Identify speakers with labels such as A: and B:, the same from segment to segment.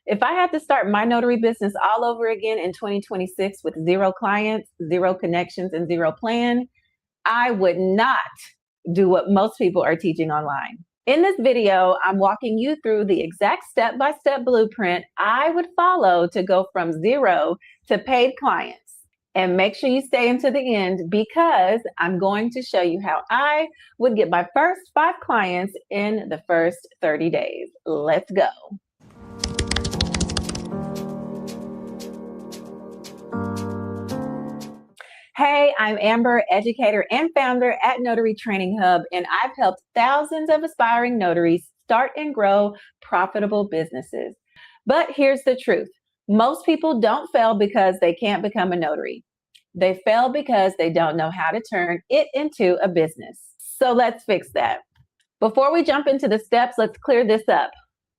A: If I had to start my notary business all over again in 2026 with 0 clients, 0 connections, and 0 plan, I would not do what most people are teaching online. In this video, I'm walking you through the exact step-by-step blueprint I would follow to go from 0 to paid clients. And make sure you stay until the end because I'm going to show you how I would get my first 5 clients in the first 30 days. Let's go. Hey, I'm Amber, educator and founder at Notary Training Hub, and I've helped thousands of aspiring notaries start and grow profitable businesses. But here's the truth. Most people don't fail because they can't become a notary. They fail because they don't know how to turn it into a business. So let's fix that. Before we jump into the steps, let's clear this up.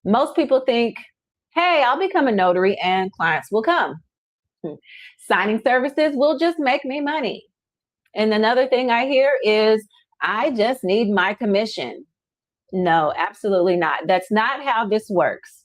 A: Most people think, hey, I'll become a notary and clients will come. Signing services will just make me money. And another thing I hear is, I just need my commission. No, absolutely not. That's not how this works.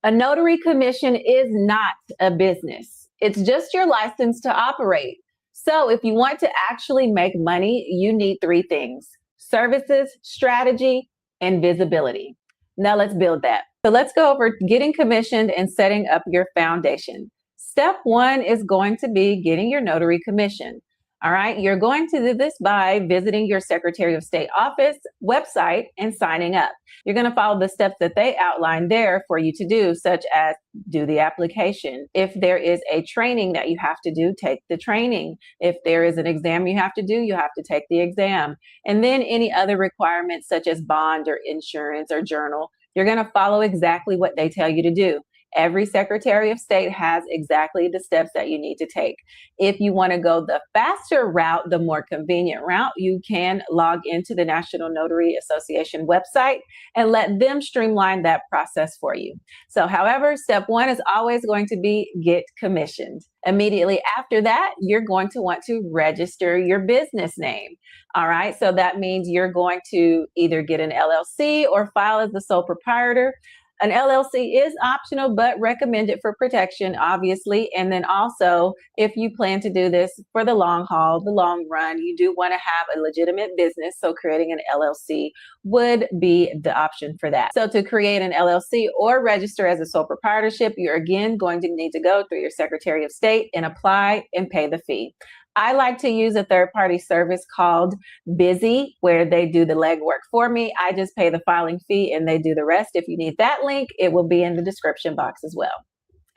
A: A notary commission is not a business. It's just your license to operate. So if you want to actually make money, you need 3 things: services, strategy, and visibility. Now let's build that. So let's go over getting commissioned and setting up your foundation. Step 1 is going to be getting your notary commission. All right, you're going to do this by visiting your Secretary of State office website and signing up. You're going to follow the steps that they outline there for you to do, such as do the application. If there is a training that you have to do, take the training. If there is an exam you have to do, you have to take the exam. And then any other requirements such as bond or insurance or journal, you're going to follow exactly what they tell you to do. Every Secretary of State has exactly the steps that you need to take. If you want to go the faster route, the more convenient route, you can log into the National Notary Association website and let them streamline that process for you. So, however, step 1 is always going to be get commissioned. Immediately after that, you're going to want to register your business name. All right, so that means you're going to either get an LLC or file as the sole proprietor. An LLC is optional, but recommended for protection, obviously. And then also, if you plan to do this for the long haul, the long run, you do want to have a legitimate business. So creating an LLC would be the option for that. So to create an LLC or register as a sole proprietorship, you're again going to need to go through your Secretary of State and apply and pay the fee. I like to use a third-party service called Busy, where they do the legwork for me. I just pay the filing fee and they do the rest. If you need that link, it will be in the description box as well.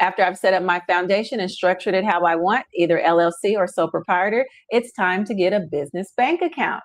A: After I've set up my foundation and structured it how I want, either LLC or sole proprietor, it's time to get a business bank account.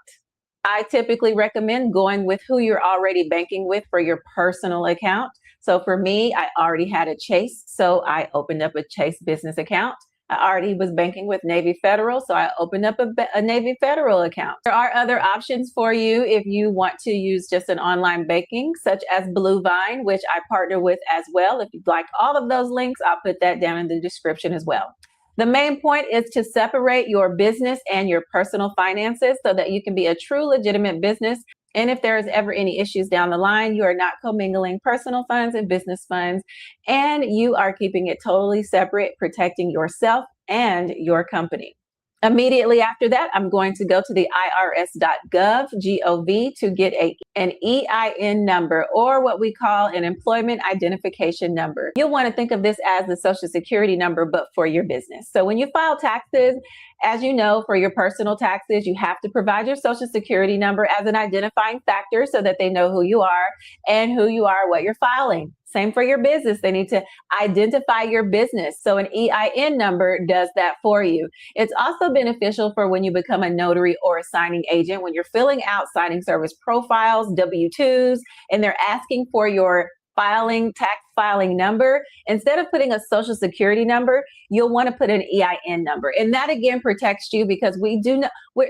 A: I typically recommend going with who you're already banking with for your personal account. So for me, I already had a Chase, so I opened up a Chase business account. I already was banking with Navy Federal, so I opened up a Navy Federal account. There are other options for you if you want to use just an online banking, such as Bluevine, which I partner with as well. If you'd like all of those links, I'll put that down in the description as well. The main point is to separate your business and your personal finances so that you can be a true legitimate business. And if there is ever any issues down the line, you are not commingling personal funds and business funds, and you are keeping it totally separate, protecting yourself and your company. Immediately after that, I'm going to go to the irs.gov, to get an EIN number, or what we call an employment identification number. You'll want to think of this as the Social Security number, but for your business. So when you file taxes, as you know, for your personal taxes, you have to provide your Social Security number as an identifying factor so that they know who you are, what you're filing. Same for your business. They need to identify your business. So an EIN number does that for you. It's also beneficial for when you become a notary or a signing agent, when you're filling out signing service profiles, W-2s, and they're asking for your tax filing number. Instead of putting a Social Security number, you'll want to put an EIN number. And that again protects you because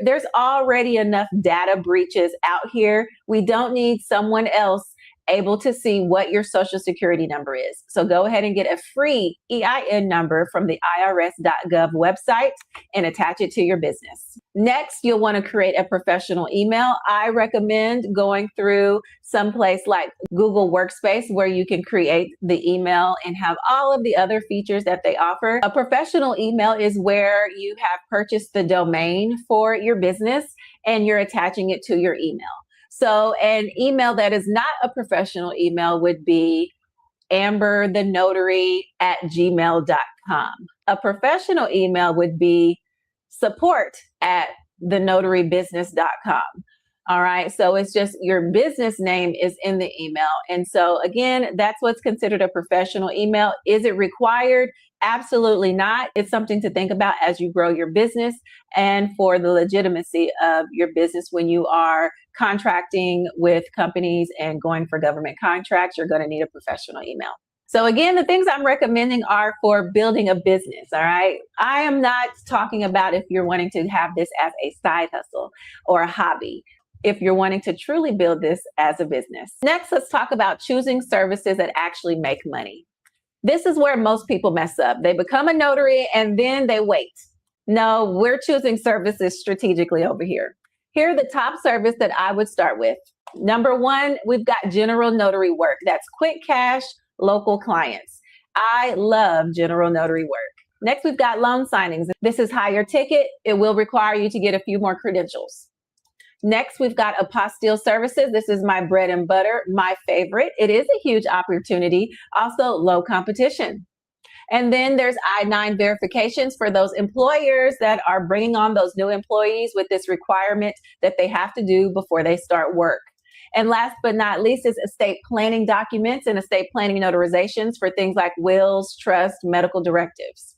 A: there's already enough data breaches out here. We don't need someone else able to see what your social security number is. So go ahead and get a free EIN number from the irs.gov website and attach it to your business. Next, you'll want to create a professional email. I recommend going through someplace like Google Workspace where you can create the email and have all of the other features that they offer. A professional email is where you have purchased the domain for your business and you're attaching it to your email. So an email that is not a professional email would be amberthenotary@gmail.com. A professional email would be support@thenotarybusiness.com. All right. So it's just your business name is in the email. And so again, that's what's considered a professional email. Is it required? Absolutely not. It's something to think about as you grow your business and for the legitimacy of your business. When you are contracting with companies and going for government contracts, you're going to need a professional email. So again, the things I'm recommending are for building a business, all right? I am not talking about if you're wanting to have this as a side hustle or a hobby, if you're wanting to truly build this as a business. Next, let's talk about choosing services that actually make money. This is where most people mess up. They become a notary and then they wait. No, we're choosing services strategically over here. Here are the top service that I would start with. Number one, we've got general notary work. That's quick cash, local clients. I love general notary work. Next, we've got loan signings. This is higher ticket. It will require you to get a few more credentials. Next, we've got apostille services. This is my bread and butter, my favorite. It is a huge opportunity, also low competition. And then there's I-9 verifications for those employers that are bringing on those new employees with this requirement that they have to do before they start work. And last but not least is estate planning documents and estate planning notarizations for things like wills, trust, medical directives.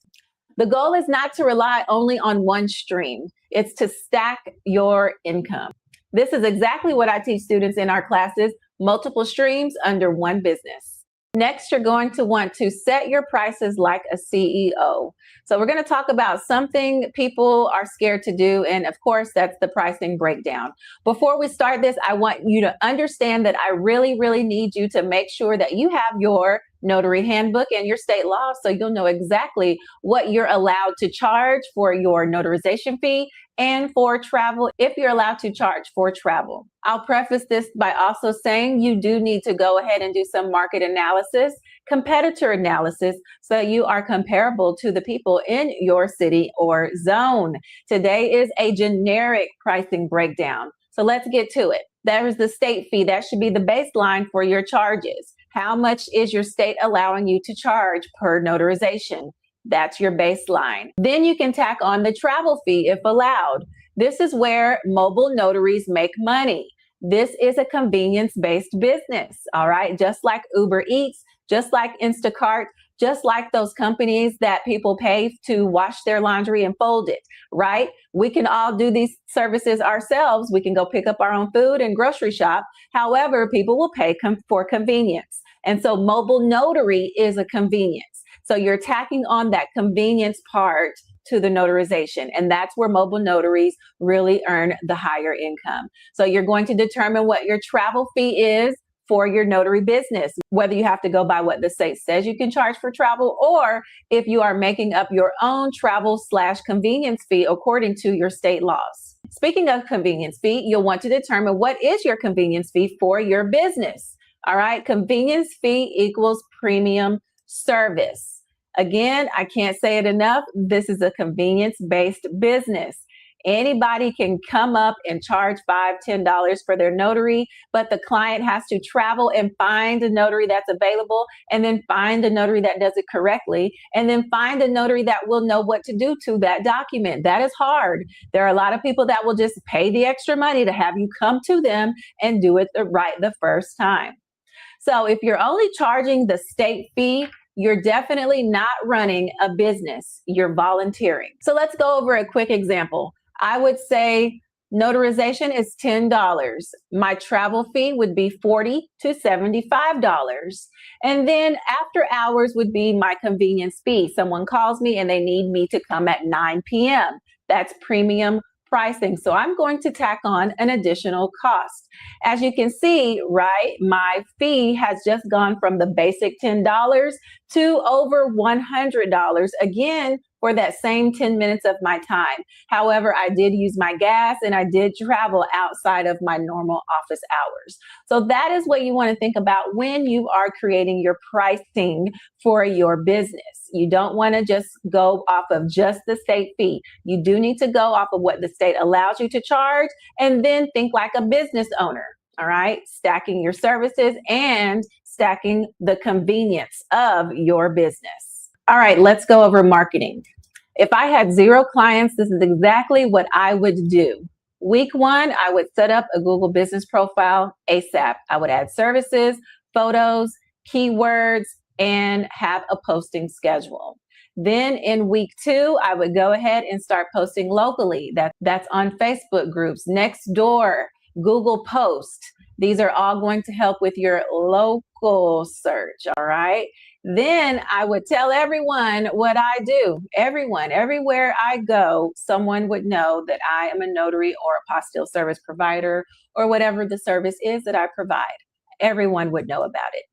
A: The goal is not to rely only on one stream. It's to stack your income. This is exactly what I teach students in our classes, multiple streams under one business. Next, you're going to want to set your prices like a CEO. So we're going to talk about something people are scared to do. And of course, that's the pricing breakdown. Before we start this, I want you to understand that I really, really need you to make sure that you have your notary handbook and your state law so you'll know exactly what you're allowed to charge for your notarization fee and for travel, if you're allowed to charge for travel. I'll preface this by also saying you do need to go ahead and do some market analysis, competitor analysis, so you are comparable to the people in your city or zone. Today is a generic pricing breakdown. So let's get to it. There is the state fee. That should be the baseline for your charges. How much is your state allowing you to charge per notarization? That's your baseline. Then you can tack on the travel fee if allowed. This is where mobile notaries make money. This is a convenience-based business, all right? Just like Uber Eats, just like Instacart, just like those companies that people pay to wash their laundry and fold it, right? We can all do these services ourselves. We can go pick up our own food and grocery shop. However, people will pay for convenience. And so mobile notary is a convenience. So you're tacking on that convenience part to the notarization. And that's where mobile notaries really earn the higher income. So you're going to determine what your travel fee is for your notary business, whether you have to go by what the state says you can charge for travel, or if you are making up your own travel/convenience fee according to your state laws. Speaking of convenience fee, you'll want to determine what is your convenience fee for your business. All right, convenience fee equals premium service. Again, I can't say it enough. This is a convenience-based business. Anybody can come up and charge $5, $10 for their notary, but the client has to travel and find a notary that's available, and then find a notary that does it correctly, and then find a notary that will know what to do to that document. That is hard. There are a lot of people that will just pay the extra money to have you come to them and do it right the first time. So if you're only charging the state fee, you're definitely not running a business. You're volunteering. So let's go over a quick example. I would say notarization is $10. My travel fee would be $40 to $75. And then after hours would be my convenience fee. Someone calls me and they need me to come at 9 p.m. That's premium pricing. So I'm going to tack on an additional cost. As you can see, right, my fee has just gone from the basic $10 to over $100, again, for that same 10 minutes of my time. However, I did use my gas and I did travel outside of my normal office hours. So that is what you want to think about when you are creating your pricing for your business. You don't want to just go off of just the state fee. You do need to go off of what the state allows you to charge, and then think like a business owner. All right, stacking your services and stacking the convenience of your business. All right, let's go over marketing. If I had 0 clients, this is exactly what I would do. Week 1, I would set up a Google business profile ASAP. I would add services, photos, keywords, and have a posting schedule. Then in week 2, I would go ahead and start posting locally. That's on Facebook groups, Nextdoor, Google Post. These are all going to help with your local search, all right? Then I would tell everyone what I do. Everyone, everywhere I go, someone would know that I am a notary or apostille service provider or whatever the service is that I provide. Everyone would know about it.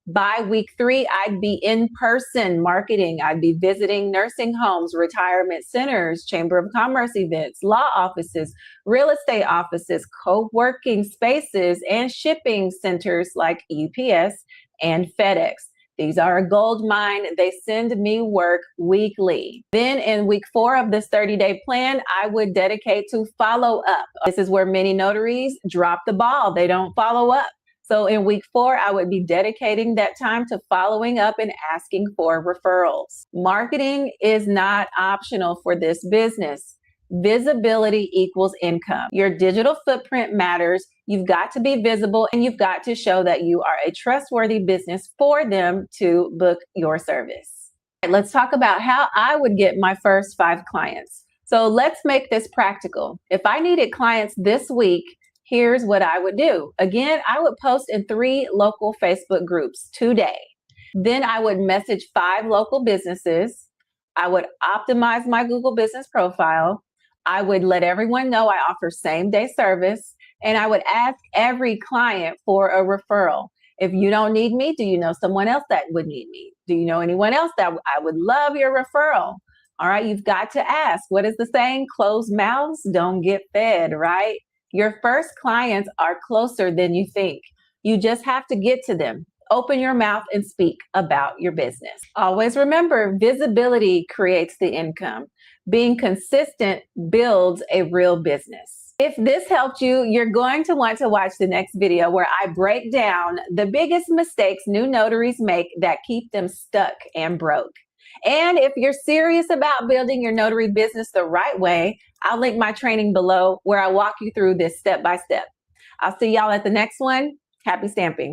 A: By week 3, I'd be in person marketing. I'd be visiting nursing homes, retirement centers, chamber of commerce events, law offices, real estate offices, co-working spaces, and shipping centers like UPS and FedEx. These are a gold mine. They send me work weekly. Then in week 4 of this 30-day plan, I would dedicate to follow up. This is where many notaries drop the ball. They don't follow up. So in week 4, I would be dedicating that time to following up and asking for referrals. Marketing is not optional for this business. Visibility equals income. Your digital footprint matters. You've got to be visible and you've got to show that you are a trustworthy business for them to book your service. All right, let's talk about how I would get my first 5 clients. So let's make this practical. If I needed clients this week, here's what I would do. Again, I would post in 3 local Facebook groups today. Then I would message 5 local businesses. I would optimize my Google business profile. I would let everyone know I offer same-day service, and I would ask every client for a referral. If you don't need me, do you know someone else that would need me? Do you know anyone else that I would love your referral? All right, you've got to ask. What is the saying? Closed mouths don't get fed, right? Your first clients are closer than you think. You just have to get to them. Open your mouth and speak about your business. Always remember, visibility creates the income. Being consistent builds a real business. If this helped you, you're going to want to watch the next video where I break down the biggest mistakes new notaries make that keep them stuck and broke. And if you're serious about building your notary business the right way, I'll link my training below where I walk you through this step by step. I'll see y'all at the next one. Happy stamping.